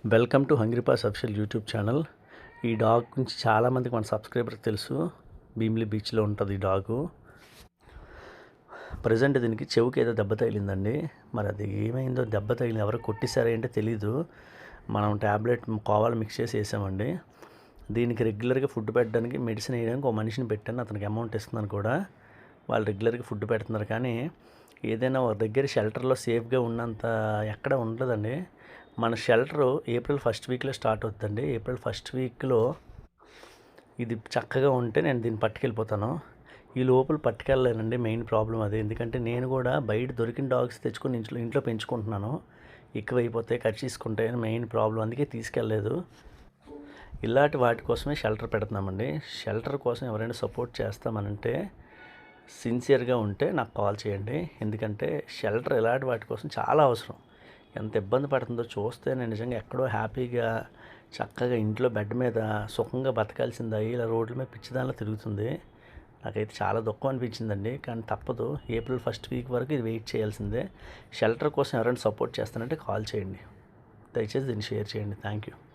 Welcome to hungry pass official YouTube channel. ఈ dog గురించి చాలామందికి మన సబ్స్క్రైబర్కి తెలుసు. భీమిలి బీచ్లో ఉంటుంది ఈ డాగు. ప్రజెంట్ దీనికి చెవుకి ఏదో దెబ్బ తగిలిందండి. మరి అది ఏమైందో, దెబ్బ తగిలింది ఎవరో కొట్టేశారా ఏంటో తెలీదు. మనం ట్యాబ్లెట్ కోవాలు మిక్స్ చేసి వేసామండి. దీనికి రెగ్యులర్గా ఫుడ్ పెట్టడానికి, మెడిసిన్ వేయడానికి ఒక మనిషిని పెట్టాను. అతనికి అమౌంట్ ఇస్తున్నాను కూడా. వాళ్ళు రెగ్యులర్గా ఫుడ్ పెడుతున్నారు. కానీ ఏదైనా ఒక దగ్గర షెల్టర్లో సేఫ్గా ఉన్నంత ఎక్కడ ఉండదండి. మన షెల్టరు ఏప్రిల్ ఫస్ట్ వీక్లో స్టార్ట్ అవుతుందండి. ఏప్రిల్ ఫస్ట్ వీక్లో ఇది చక్కగా ఉంటే నేను దీన్ని పట్టుకెళ్ళిపోతాను. ఈ లోపల పట్టుకెళ్ళలేనండి. మెయిన్ ప్రాబ్లం అదే. ఎందుకంటే నేను కూడా బయట దొరికిన డాగ్స్ తెచ్చుకొని ఇంట్లో పెంచుకుంటున్నాను. ఎక్కువైపోతే కట్ చేసుకుంటే మెయిన్ ప్రాబ్లం. అందుకే తీసుకెళ్ళలేదు. ఇలాంటి వాటి కోసమే షెల్టర్ పెడుతున్నామండి. షెల్టర్ కోసం ఎవరైనా సపోర్ట్ చేస్తామనంటే సిన్సియర్గా ఉంటే నాకు కాల్ చేయండి. ఎందుకంటే షెల్టర్ ఇలాంటి వాటి కోసం చాలా అవసరం. ఎంత ఇబ్బంది పడుతుందో చూస్తే నేను నిజంగా ఎక్కడో హ్యాపీగా చక్కగా ఇంట్లో బెడ్ మీద సుఖంగా బతకాల్సిందా ఇలా రోడ్ల మీద పిచ్చిదానిలో తిరుగుతుంది. నాకైతే చాలా దుఃఖం అనిపించిందండి. కానీ తప్పదు. ఏప్రిల్ ఫస్ట్ వీక్ వరకు ఇది వెయిట్ చేయాల్సిందే. షెల్టర్ కోసం ఎవరైనా సపోర్ట్ చేస్తానంటే కాల్ చేయండి. దయచేసి దీన్ని షేర్ చేయండి. Thank you.